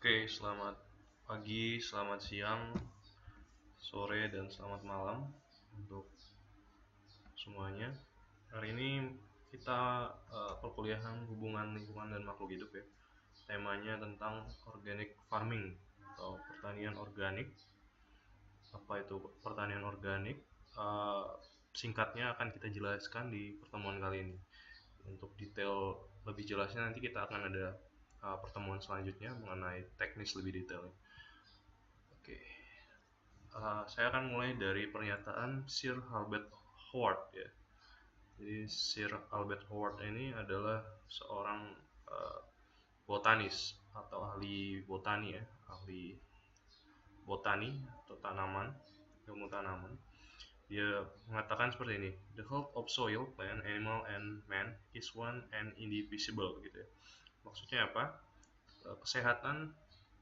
Oke, selamat pagi, selamat siang, sore, dan selamat malam untuk semuanya. Hari ini kita perkuliahan hubungan lingkungan dan makhluk hidup ya. Temanya tentang organic farming atau pertanian organik. Apa itu pertanian organik? Eh, Singkatnya akan kita jelaskan di pertemuan kali ini. Untuk detail lebih jelasnya nanti kita akan ada pertemuan selanjutnya mengenai teknis lebih detail. Oke. Saya akan mulai dari pernyataan Sir Albert Howard ya. Jadi Sir Albert Howard ini adalah seorang uh, botanis atau ahli botani ya, ahli botani atau tanaman, ilmu tanaman. Dia mengatakan seperti ini, the health of soil, plant, animal, and man is one and indivisible gitu ya. Maksudnya apa? Kesehatan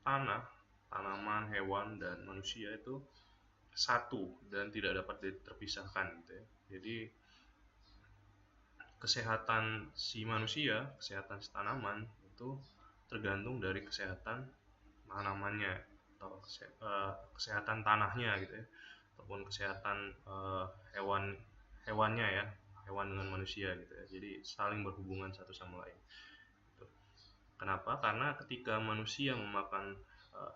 tanah, tanaman, hewan, dan manusia itu satu dan tidak dapat terpisahkan gitu ya. Jadi kesehatan si manusia, kesehatan si tanaman itu tergantung dari kesehatan tanamannya atau kesehatan tanahnya gitu ya, ataupun kesehatan hewan hewannya ya, hewan dengan manusia gitu ya. Jadi saling berhubungan satu sama lain. Gitu. Kenapa? Karena ketika manusia memakan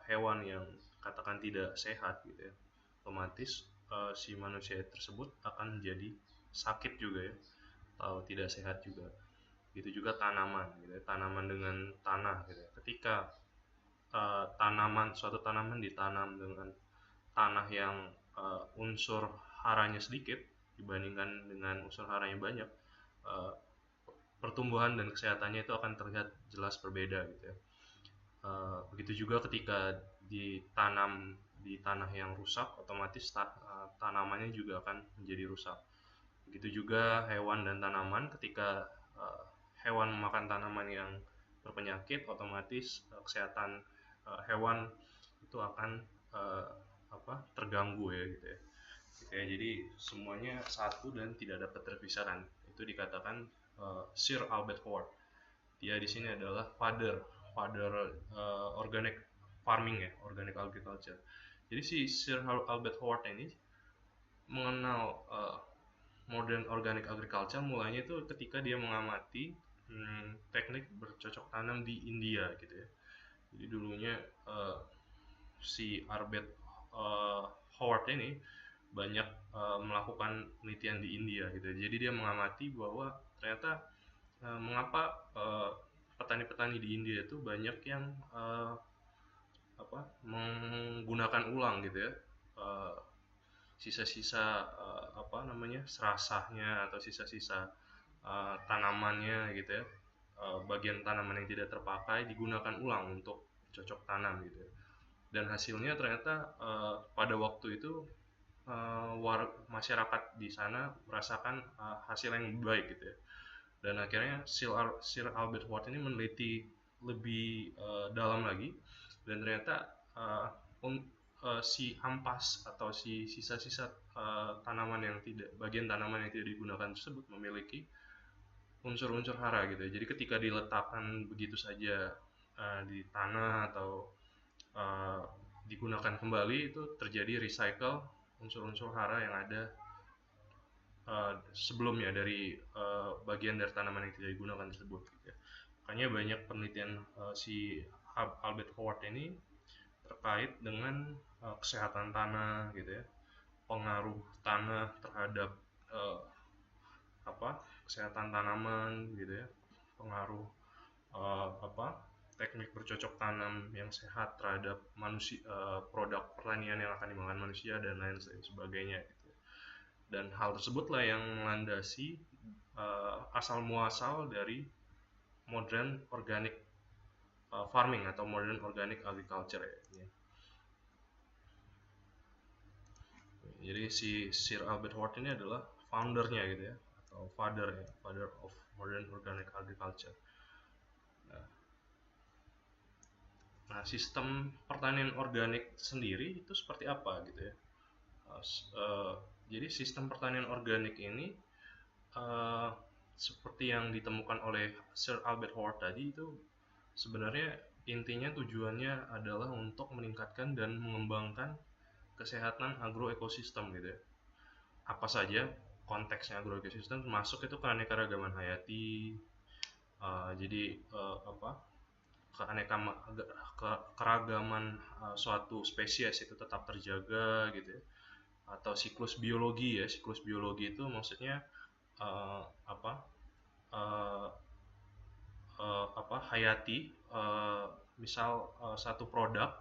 hewan yang katakan tidak sehat gitu ya, otomatis si manusia tersebut akan jadi sakit juga ya, atau tidak sehat juga. Gitu juga tanaman gitu ya, tanaman dengan tanah gitu ya. Ketika suatu tanaman ditanam dengan tanah yang unsur haranya sedikit dibandingkan dengan unsur haranya banyak, uh, pertumbuhan dan kesehatannya itu akan terlihat jelas berbeda gitu ya. Begitu juga ketika ditanam di tanah yang rusak, otomatis tanamannya juga akan menjadi rusak. Begitu juga hewan dan tanaman, ketika uh, hewan memakan tanaman yang berpenyakit, otomatis kesehatan hewan itu akan uh, terganggu ya gitu ya. Oke, jadi semuanya satu dan tidak dapat terpisahkan. Itu dikatakan Sir Albert Howard. Dia di sini adalah father organic farming ya, organic agriculture. Jadi si Sir Albert Howard ini mengenal modern organic agriculture mulainya itu ketika dia mengamati teknik bercocok tanam di India gitu ya. Jadi dulunya si Albert Howard ini banyak melakukan penelitian di India gitu. Jadi dia mengamati bahwa ternyata mengapa petani-petani di India itu banyak yang menggunakan ulang gitu ya, uh, sisa-sisa serasahnya atau sisa-sisa tanamannya gitu ya, bagian tanaman yang tidak terpakai digunakan ulang untuk cocok tanam gitu ya. Dan hasilnya ternyata pada waktu itu masyarakat di sana merasakan hasil yang baik gitu ya. Dan akhirnya Sir Albert Howard ini meneliti lebih dalam lagi, dan ternyata si ampas atau si sisa-sisa tanaman yang tidak bagian tanaman yang tidak digunakan tersebut memiliki unsur-unsur hara gitu ya. Jadi ketika diletakkan begitu saja di tanah atau uh, digunakan kembali, itu terjadi recycle unsur-unsur hara yang ada sebelumnya dari bagian dari tanaman yang tidak digunakan tersebut gitu ya. Makanya banyak penelitian si Albert Howard ini terkait dengan kesehatan tanah gitu ya, pengaruh tanah terhadap uh, kesehatan tanaman gitu ya, pengaruh teknik bercocok tanam yang sehat terhadap manusia, produk pertanian yang akan dimakan manusia dan lain sebagainya gitu. Dan hal tersebutlah yang melandasi asal muasal dari modern organic farming atau modern organic agriculture ya. Jadi si Sir Albert Howard ini adalah foundernya gitu ya, atau father of modern organic agriculture. Nah, sistem pertanian organik sendiri itu seperti apa gitu ya? Jadi sistem pertanian organik ini seperti yang ditemukan oleh Sir Albert Howard tadi, itu sebenarnya intinya tujuannya adalah untuk meningkatkan dan mengembangkan kesehatan agroekosistem gitu ya. Apa saja konteksnya agroekosistem, termasuk itu keanekaragaman hayati. Jadi keragaman suatu spesies itu tetap terjaga gitu ya. Atau siklus biologi ya, siklus biologi itu maksudnya uh, apa uh, hayati, misal satu produk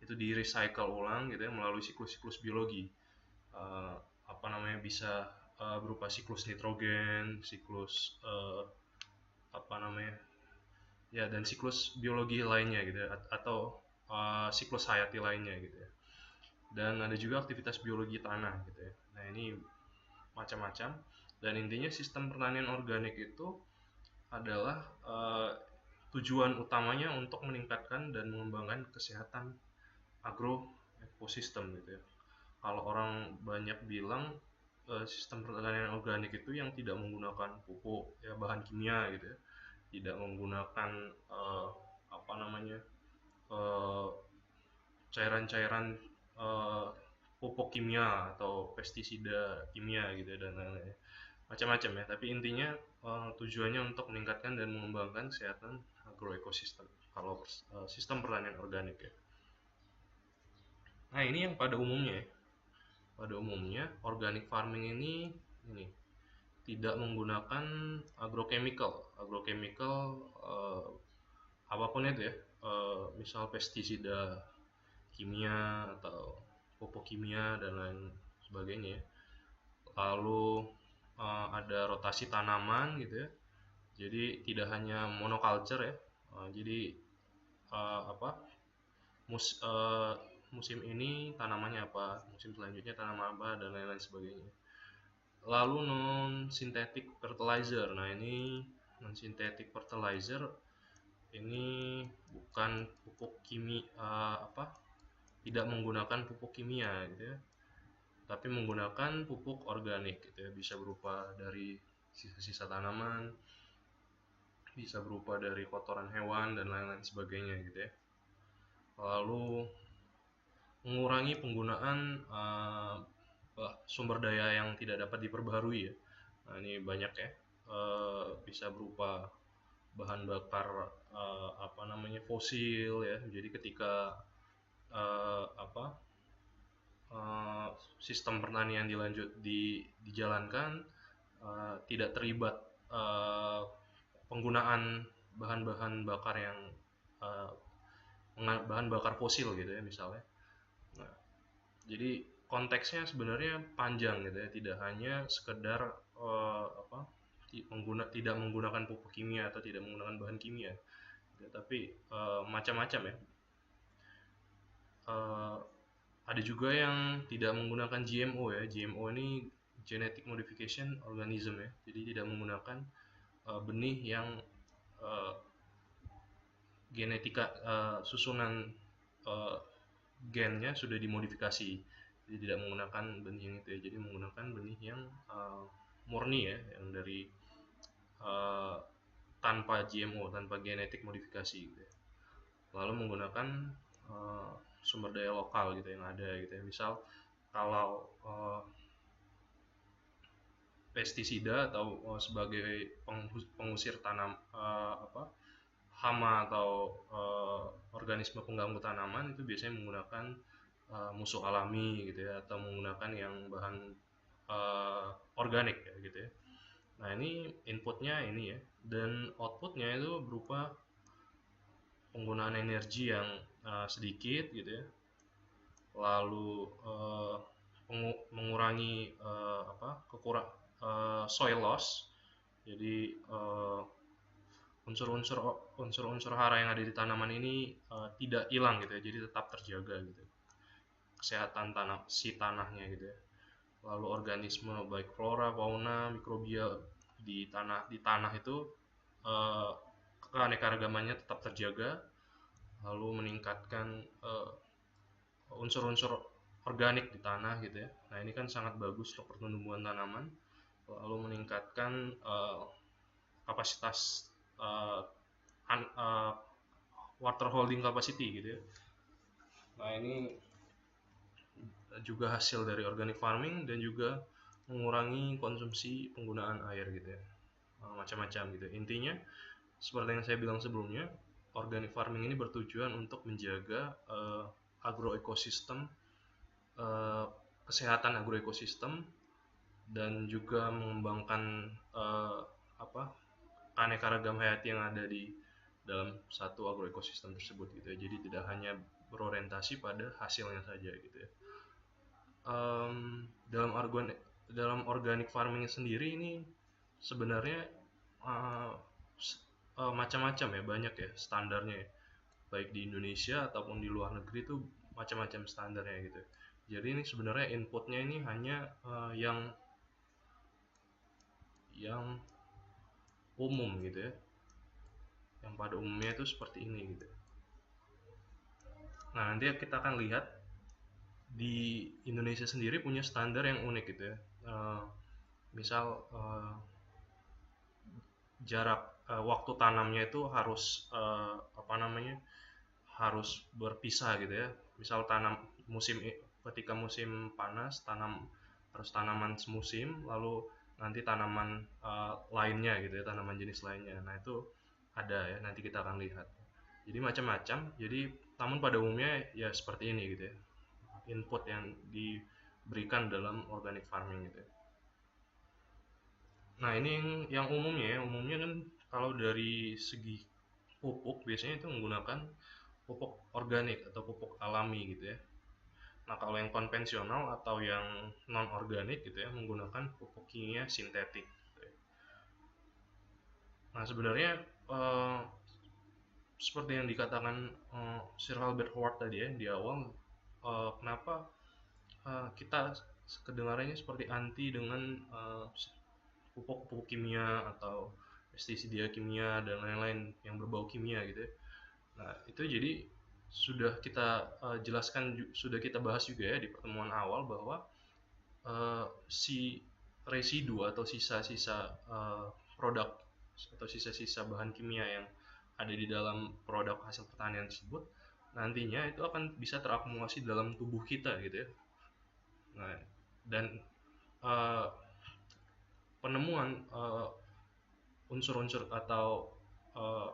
itu di recycle ulang gitu ya melalui siklus-siklus biologi. uh, bisa berupa siklus nitrogen, siklus ya, dan siklus biologi lainnya gitu ya, atau siklus hayati lainnya gitu ya. Dan ada juga aktivitas biologi tanah gitu ya. Nah, ini macam-macam, dan intinya sistem pertanian organik itu adalah tujuan utamanya untuk meningkatkan dan mengembangkan kesehatan agroekosistem gitu ya. Kalau orang banyak bilang sistem pertanian organik itu yang tidak menggunakan pupuk ya, bahan kimia gitu ya, tidak menggunakan apa namanya eh, cairan-cairan pupuk kimia atau pestisida kimia gitu ya, dan lain-lain macam-macam ya. Tapi intinya tujuannya untuk meningkatkan dan mengembangkan kesehatan agroekosistem kalau sistem pertanian organik ya. Nah, ini yang pada umumnya ya. Pada umumnya organic farming ini tidak menggunakan agrochemical. Agrochemical apapun itu ya, misal pestisida kimia atau pupuk kimia dan lain sebagainya ya. Lalu ada rotasi tanaman gitu ya. Jadi tidak hanya monoculture ya. Jadi apa mus, uh, musim ini tanamannya apa, musim selanjutnya tanaman apa, dan lain-lain sebagainya. Lalu non synthetic fertilizer. Nah, ini non synthetic fertilizer ini bukan pupuk kimia, tidak menggunakan pupuk kimia gitu ya, tapi menggunakan pupuk organik gitu ya. Bisa berupa dari sisa-sisa tanaman, bisa berupa dari kotoran hewan dan lain-lain sebagainya gitu ya. Lalu mengurangi penggunaan sumber daya yang tidak dapat diperbaharui ya. Nah, ini banyak ya, bisa berupa bahan bakar fosil ya. Jadi ketika uh, apa sistem pertanian dijalankan, tidak terlibat penggunaan bahan-bahan bakar yang uh, bahan bakar fosil gitu ya misalnya. Nah, jadi konteksnya sebenarnya panjang gitu ya, tidak hanya sekedar tidak menggunakan pupuk kimia atau tidak menggunakan bahan kimia, ya, tapi macam-macam ya. Uh, ada juga yang tidak menggunakan GMO ya. GMO ini genetic modification organism ya. Jadi tidak menggunakan benih yang uh, genetika susunan uh, gennya sudah dimodifikasi. Jadi tidak menggunakan benih yang itu ya. Jadi menggunakan benih yang murni ya, yang dari uh, tanpa GMO, tanpa genetik modifikasi gitu ya. Lalu menggunakan sumber daya lokal gitu yang ada gitu ya. Misal kalau pestisida atau sebagai pengusir hama atau organisme pengganggu tanaman, itu biasanya menggunakan musuh alami gitu ya, atau menggunakan yang bahan organik ya gitu ya. Nah, ini inputnya ini ya, dan outputnya itu berupa penggunaan energi yang sedikit gitu ya, lalu mengurangi soil loss. Jadi unsur-unsur hara yang ada di tanaman ini tidak hilang gitu ya, jadi tetap terjaga gitu kesehatan tanahnya gitu ya. Lalu organisme baik flora, fauna, mikrobia di tanah itu keanekaragamannya tetap terjaga, lalu meningkatkan unsur-unsur organik di tanah gitu ya. Nah, ini kan sangat bagus untuk pertumbuhan tanaman, lalu meningkatkan kapasitas uh, water holding capacity gitu ya. Nah ini juga hasil dari organic farming dan juga mengurangi konsumsi penggunaan air gitu ya. Macam-macam gitu. Intinya seperti yang saya bilang sebelumnya, organic farming ini bertujuan untuk menjaga agroekosistem, uh, kesehatan agroekosistem, dan juga mengembangkan apa keanekaragam hayati yang ada di dalam satu agroekosistem tersebut gitu ya. Jadi tidak hanya berorientasi pada hasilnya saja gitu ya. Dalam organic farming sendiri ini sebenarnya uh, macam-macam ya, banyak ya standarnya ya. Baik di Indonesia ataupun di luar negeri itu macam-macam standarnya gitu. Jadi ini sebenarnya inputnya ini hanya yang umum gitu ya, yang pada umumnya itu seperti ini gitu. Nah nanti kita akan lihat di Indonesia sendiri punya standar yang unik gitu ya. Misal jarak waktu tanamnya itu harus harus berpisah gitu ya. Misal tanam ketika musim panas harus tanaman semusim, lalu nanti tanaman lainnya gitu ya, tanaman jenis lainnya. Nah itu ada ya, nanti kita akan lihat. Jadi macam-macam. Jadi namun pada umumnya ya seperti ini gitu ya, input yang diberikan dalam organic farming gitu ya. Nah ini yang umumnya kan kalau dari segi pupuk biasanya itu menggunakan pupuk organik atau pupuk alami gitu ya. Nah kalau yang konvensional atau yang non organik gitu ya, menggunakan pupuk kimia sintetik gitu ya. Nah sebenarnya eh, seperti yang dikatakan Sir Albert Howard tadi ya di awal, kenapa kita kedengarannya seperti anti dengan pupuk kimia atau pestisida kimia dan lain-lain yang berbau kimia gitu ya. Nah itu jadi sudah kita jelaskan, sudah kita bahas juga ya di pertemuan awal bahwa si residu atau sisa-sisa produk atau sisa-sisa bahan kimia yang ada di dalam produk hasil pertanian tersebut nantinya itu akan bisa terakumulasi dalam tubuh kita gitu ya. Nah, dan uh, penemuan unsur-unsur atau uh,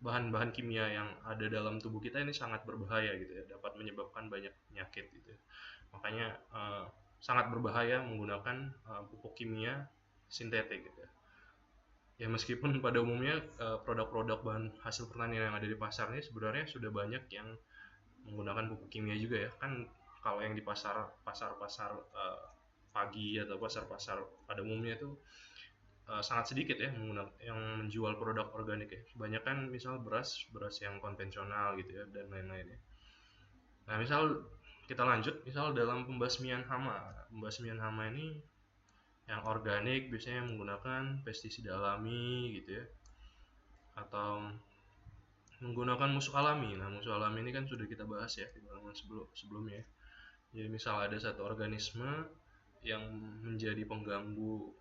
bahan-bahan kimia yang ada dalam tubuh kita ini sangat berbahaya gitu ya, dapat menyebabkan banyak penyakit gitu ya. Makanya sangat berbahaya menggunakan pupuk kimia sintetik gitu ya. Ya meskipun pada umumnya produk-produk bahan hasil pertanian yang ada di pasar ini sebenarnya sudah banyak yang menggunakan pupuk kimia juga ya. Kan kalau yang di pasar-pasar pagi atau pasar-pasar pada umumnya itu sangat sedikit ya yang menjual produk organik ya. Kebanyakan misal beras yang konvensional gitu ya dan lain-lain ya. Nah misal kita lanjut, misal dalam pembasmian hama. Pembasmian hama ini yang organik biasanya menggunakan pestisida alami gitu ya, atau menggunakan musuh alami. Nah musuh alami ini kan sudah kita bahas ya di pertemuan sebelumnya. Jadi misal ada satu organisme yang menjadi pengganggu,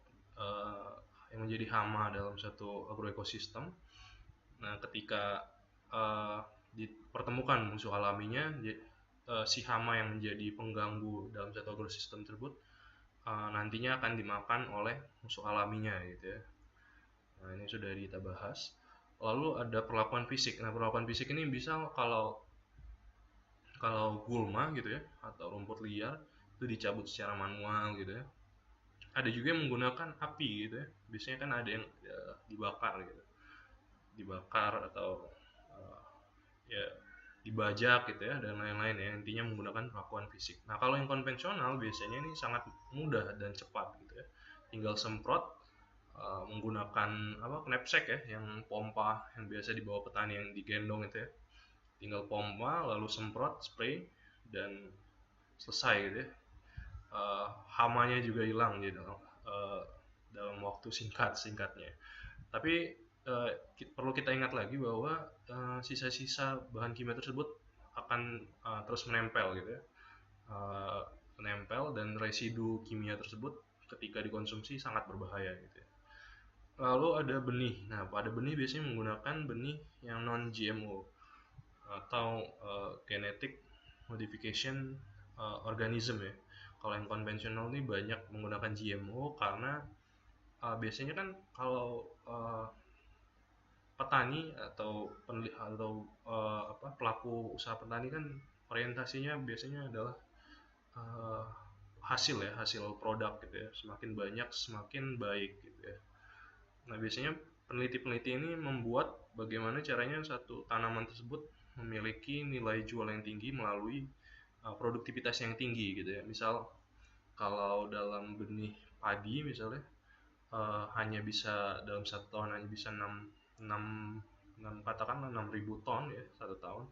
yang menjadi hama dalam satu agroekosistem. Nah ketika dipertemukan musuh alaminya, si hama yang menjadi pengganggu dalam satu agroekosistem tersebut nantinya akan dimakan oleh musuh alaminya gitu ya. Nah ini sudah kita bahas. Lalu ada perlakuan fisik. Nah perlakuan fisik ini bisa kalau gulma gitu ya atau rumput liar itu dicabut secara manual gitu ya. Ada juga yang menggunakan api gitu ya. Biasanya kan ada yang dibakar gitu, atau ya dibajak gitu ya dan lain-lain ya, intinya menggunakan perlakuan fisik. Nah kalau yang konvensional biasanya ini sangat mudah dan cepat gitu ya, tinggal semprot menggunakan knapsack ya, yang pompa yang biasa dibawa petani yang digendong itu ya, tinggal pompa lalu semprot spray dan selesai gitu ya. Hamanya juga hilang gitu dalam waktu singkatnya. Tapi perlu kita ingat lagi bahwa sisa-sisa bahan kimia tersebut akan terus menempel gitu ya, menempel, dan residu kimia tersebut ketika dikonsumsi sangat berbahaya gitu ya. Lalu ada benih. Nah pada benih biasanya menggunakan benih yang non GMO. atau genetic modification organism ya. Kalau yang konvensional ini banyak menggunakan GMO karena biasanya kan kalau petani atau pelaku usaha petani kan orientasinya biasanya adalah uh, hasil produk gitu ya, semakin banyak semakin baik gitu ya. Nah biasanya peneliti-peneliti ini membuat bagaimana caranya satu tanaman tersebut memiliki nilai jual yang tinggi melalui produktivitas yang tinggi gitu ya. Misal kalau dalam benih padi misalnya hanya bisa dalam satu tahun hanya bisa 6 katakanlah 6.000 ton ya satu tahun.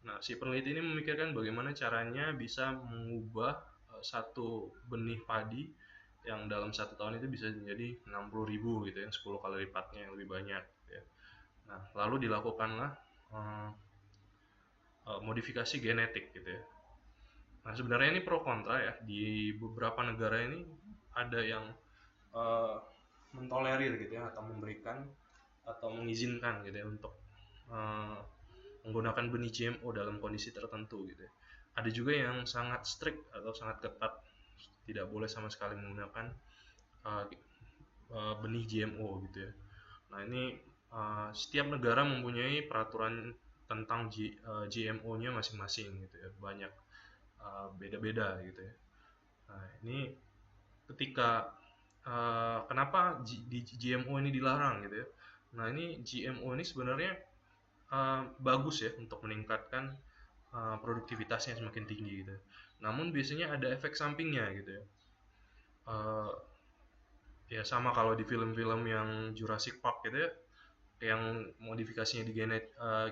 Nah si peneliti ini memikirkan bagaimana caranya bisa mengubah satu benih padi yang dalam satu tahun itu bisa menjadi 60.000 gitu ya, 10 kali lipatnya yang lebih banyak gitu ya. Nah lalu dilakukanlah modifikasi genetik gitu ya. Nah sebenarnya ini pro kontra ya, di beberapa negara ini ada yang uh, mentolerir gitu ya, atau memberikan atau mengizinkan gitu ya untuk uh, menggunakan benih GMO dalam kondisi tertentu gitu ya. Ada juga yang sangat strict atau sangat ketat, tidak boleh sama sekali menggunakan uh, benih GMO gitu ya. Nah ini setiap negara mempunyai peraturan tentang GMO-nya masing-masing gitu ya, banyak beda-beda gitu ya. Nah ini ketika kenapa di GMO ini dilarang gitu ya. Nah ini GMO ini sebenarnya bagus ya untuk meningkatkan produktivitasnya semakin tinggi gitu. Namun biasanya ada efek sampingnya gitu ya. Uh, ya sama kalau di film-film yang Jurassic Park gitu ya, yang modifikasinya di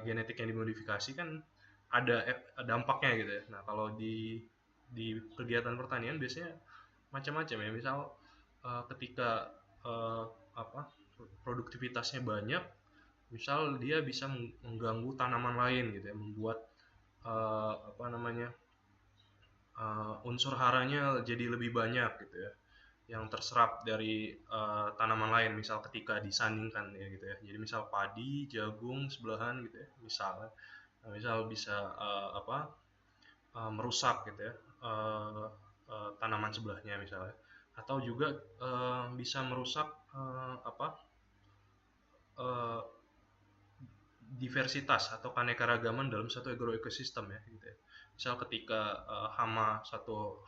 genetik yang dimodifikasi kan ada dampaknya gitu ya. Nah kalau di kegiatan pertanian biasanya macam-macam ya. Misal ketika apa produktivitasnya banyak, misal dia bisa mengganggu tanaman lain gitu ya, membuat apa namanya unsur haranya jadi lebih banyak gitu ya, yang terserap dari tanaman lain, misal ketika disandingkan ya gitu ya. Jadi misal padi, jagung sebelahan gitu ya, misalnya. Nah, misal bisa merusak gitu ya tanaman sebelahnya misalnya, atau juga bisa merusak apa uh, diversitas atau keanekaragaman dalam satu agroekosistem ya gitu ya. Misal ketika hama atau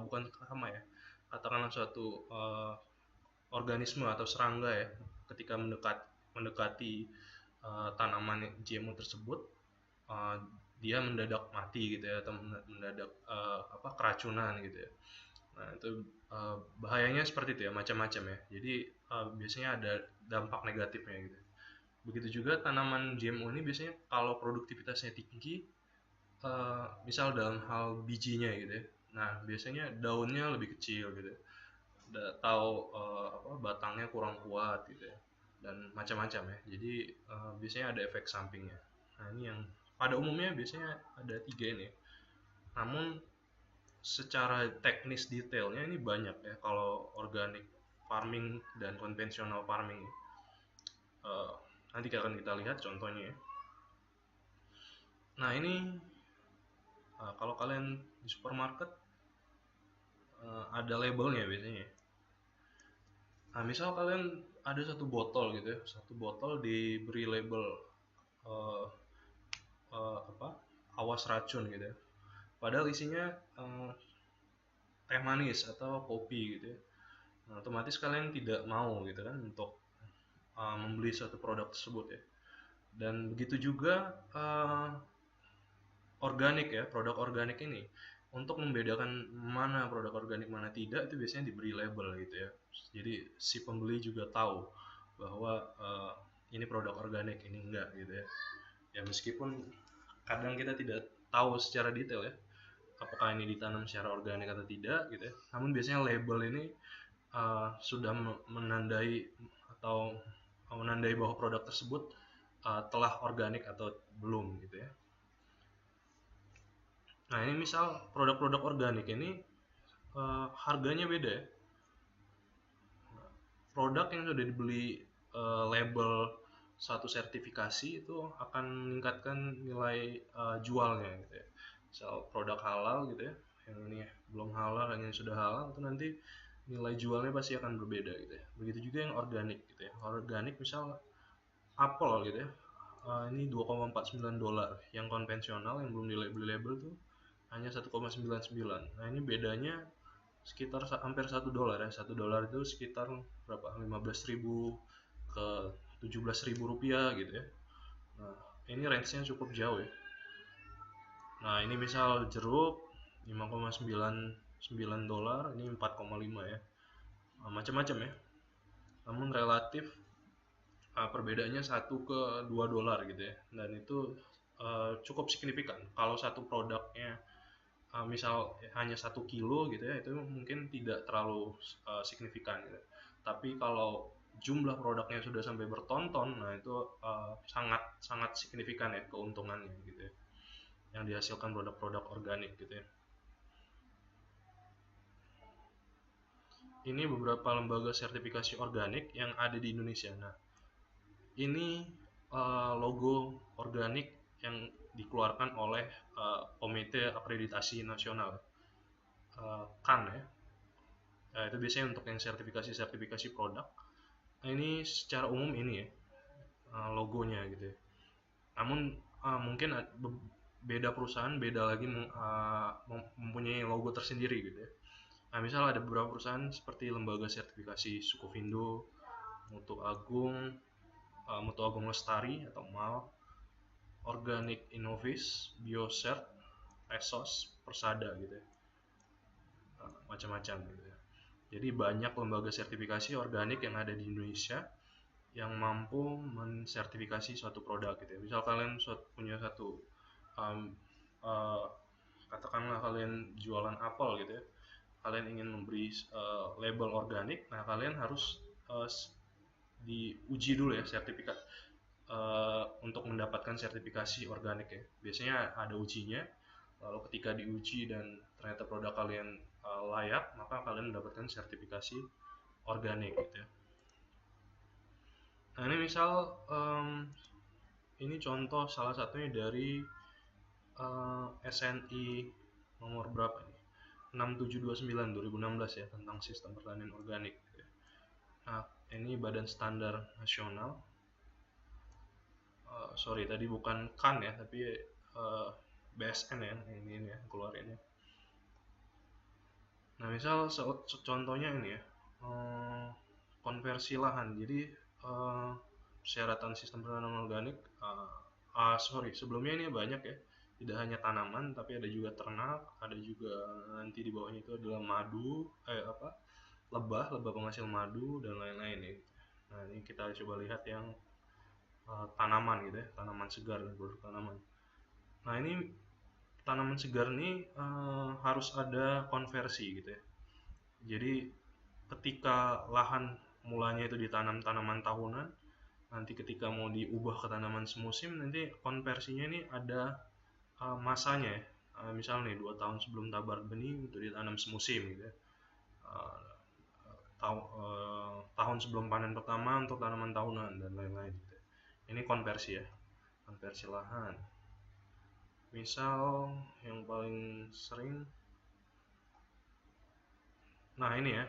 bukan hama ya, katakanlah suatu organisme atau serangga ya, ketika mendekati tanaman GMO tersebut, uh, dia mendadak mati gitu ya, atau mendadak keracunan gitu ya. Nah itu bahayanya seperti itu ya, macam-macam ya. Jadi biasanya ada dampak negatifnya gitu. Begitu juga tanaman GMO ini biasanya kalau produktivitasnya tinggi, misal dalam hal bijinya gitu ya. Nah biasanya daunnya lebih kecil gitu ya. Tahu batangnya kurang kuat gitu ya, dan macam-macam ya. Jadi biasanya ada efek sampingnya. Nah ini yang pada umumnya biasanya ada 3 ini ya. Namun secara teknis detailnya ini banyak ya kalau organic farming dan konvensional farming. Nanti akan kita lihat contohnya ya. Nah ini kalau kalian di supermarket ada labelnya biasanya. Nah misal kalian ada satu botol gitu ya, satu botol diberi label uh, awas racun gitu ya. Padahal isinya teh manis atau kopi gitu ya. Nah, otomatis kalian tidak mau gitu kan untuk membeli suatu produk tersebut ya. Dan begitu juga organik ya, produk organik ini. Untuk membedakan mana produk organik mana tidak itu biasanya diberi label gitu ya. Jadi si pembeli juga tahu bahwa ini produk organik, ini enggak gitu ya. Ya meskipun kadang kita tidak tahu secara detail ya, apakah ini ditanam secara organik atau tidak gitu ya. Namun biasanya label ini sudah menandai atau menandai bahwa produk tersebut telah organik atau belum gitu ya. Nah ini misal produk-produk organik ini harganya beda ya. Produk yang sudah dibeli label satu sertifikasi itu akan meningkatkan nilai jualnya gitu ya. Misal produk halal gitu ya, yang ini belum halal, yang ini sudah halal, itu nanti nilai jualnya pasti akan berbeda gitu ya. Begitu juga yang organik gitu ya. Organik misal apel gitu ya, ini 2,49 dolar, yang konvensional yang belum di label tuh hanya 1,99. Nah ini bedanya sekitar hampir 1 dolar ya. 1 dolar itu sekitar berapa, 15.000 ke 17.000 rupiah gitu ya. Nah ini range-nya cukup jauh ya. Nah ini misal jeruk 5,99 dolar, ini 4,5 ya. Nah, macam-macam ya, namun relatif perbedaannya 1 ke 2 dolar gitu ya. Dan itu cukup signifikan. Kalau satu produknya misal hanya 1 kilo gitu ya, itu mungkin tidak terlalu signifikan gitu. Tapi kalau jumlah produknya sudah sampai bertonton, nah itu sangat sangat signifikan ya keuntungannya gitu ya, yang dihasilkan produk-produk organik gitu ya. Ini beberapa lembaga sertifikasi organik yang ada di Indonesia. Nah ini logo organik yang dikeluarkan oleh Komite Akreditasi Nasional, KAN ya. Itu biasanya untuk yang sertifikasi produk. Nah, ini secara umum ini ya logonya gitu ya. Namun mungkin beda perusahaan beda lagi mempunyai logo tersendiri gitu ya. Nah misal ada beberapa perusahaan seperti lembaga sertifikasi Sukovindo, Mutu Agung, Mutu Agung Lestari atau MAL, Organic Innovis, Biocert, Esos, Persada gitu ya. Macam-macam gitu ya. Jadi banyak lembaga sertifikasi organik yang ada di Indonesia yang mampu mensertifikasi suatu produk gitu ya. Misal kalian punya satu uh, katakanlah kalian jualan apel gitu ya, kalian ingin memberi label organik, nah kalian harus diuji dulu ya sertifikat untuk mendapatkan sertifikasi organik ya. Biasanya ada ujinya, lalu ketika diuji dan ternyata produk kalian layak, maka kalian mendapatkan sertifikasi organik gitu ya. Nah ini misal ini contoh salah satunya dari SNI nomor berapa nih? 6729 2016 ya, tentang sistem pertanian organik gitu ya. Nah ini Badan Standar Nasional, sorry tadi bukan KAN ya, tapi BSN ya ini ya keluarinnya. Nah misal contohnya ini ya, konversi lahan. Jadi persyaratan sistem pertanian organik, sorry sebelumnya ini banyak ya, tidak hanya tanaman tapi ada juga ternak, ada juga nanti di bawahnya itu adalah madu, lebah penghasil madu dan lain-lain ya. Nah ini kita coba lihat yang tanaman gitu ya, tanaman segar dan produk tanaman. Nah ini tanaman segar ini harus ada konversi gitu ya. Jadi ketika lahan mulanya itu ditanam tanaman tahunan, nanti ketika mau diubah ke tanaman semusim, nanti konversinya ini ada masanya ya. Misal nih 2 tahun sebelum tabar benih untuk ditanam semusim gitu ya. Tahun sebelum panen pertama untuk tanaman tahunan dan lain-lain gitu. Ini konversi ya, konversi lahan. Misal yang paling sering, nah ini ya,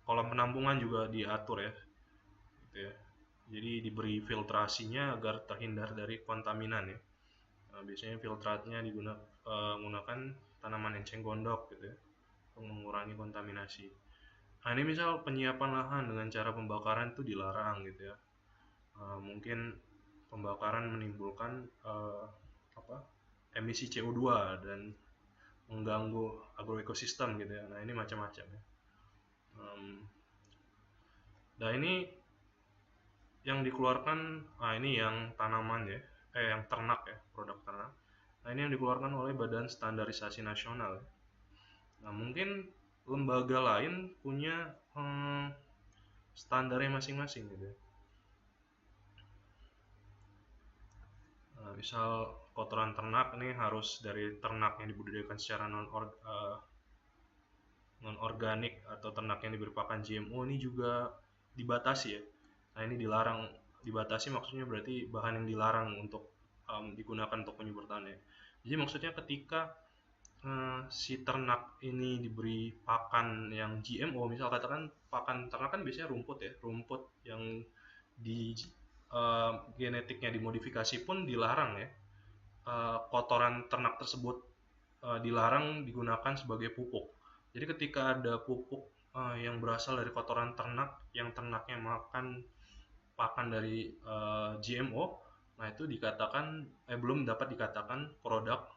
kolam penampungan juga diatur ya gitu ya. Jadi diberi filtrasinya agar terhindar dari kontaminan ya. Nah, biasanya filtratnya menggunakan tanaman enceng gondok gitu ya, untuk mengurangi kontaminasi. Nah ini misal penyiapan lahan dengan cara pembakaran itu dilarang gitu ya. Mungkin pembakaran menimbulkan emisi CO2 dan mengganggu agroekosistem gitu ya. Nah ini macam-macam ya. Nah ini yang dikeluarkan, ini yang tanaman ya, yang ternak ya, produk ternak. Nah ini yang dikeluarkan oleh Badan Standarisasi Nasional. Nah mungkin lembaga lain punya standarnya masing-masing gitu ya. Nah, misal kotoran ternak ini harus dari ternak yang dibudidayakan secara non organik atau ternak yang diberi pakan GMO, ini juga dibatasi ya. Nah ini dilarang dibatasi maksudnya berarti bahan yang dilarang untuk digunakan untuk penyubur tanah. Jadi maksudnya ketika si ternak ini diberi pakan yang GMO, misal katakan pakan ternak kan biasanya rumput ya, rumput yang di genetiknya dimodifikasi pun dilarang ya. Kotoran ternak tersebut dilarang digunakan sebagai pupuk. Jadi ketika ada pupuk yang berasal dari kotoran ternak yang ternaknya makan pakan dari GMO, nah itu dikatakan belum dapat dikatakan produk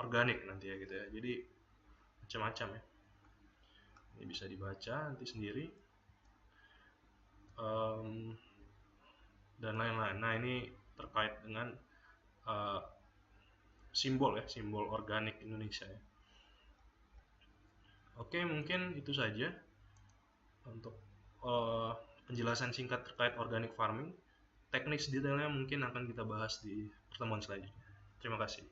organik nanti ya gitu ya. Jadi macam-macam ya. Ini bisa dibaca nanti sendiri um, dan lain-lain. Nah ini terkait dengan uh, simbol ya, simbol organik Indonesia ya. Oke, mungkin itu saja untuk penjelasan singkat terkait organic farming. Teknik detailnya mungkin akan kita bahas di pertemuan selanjutnya. Terima kasih.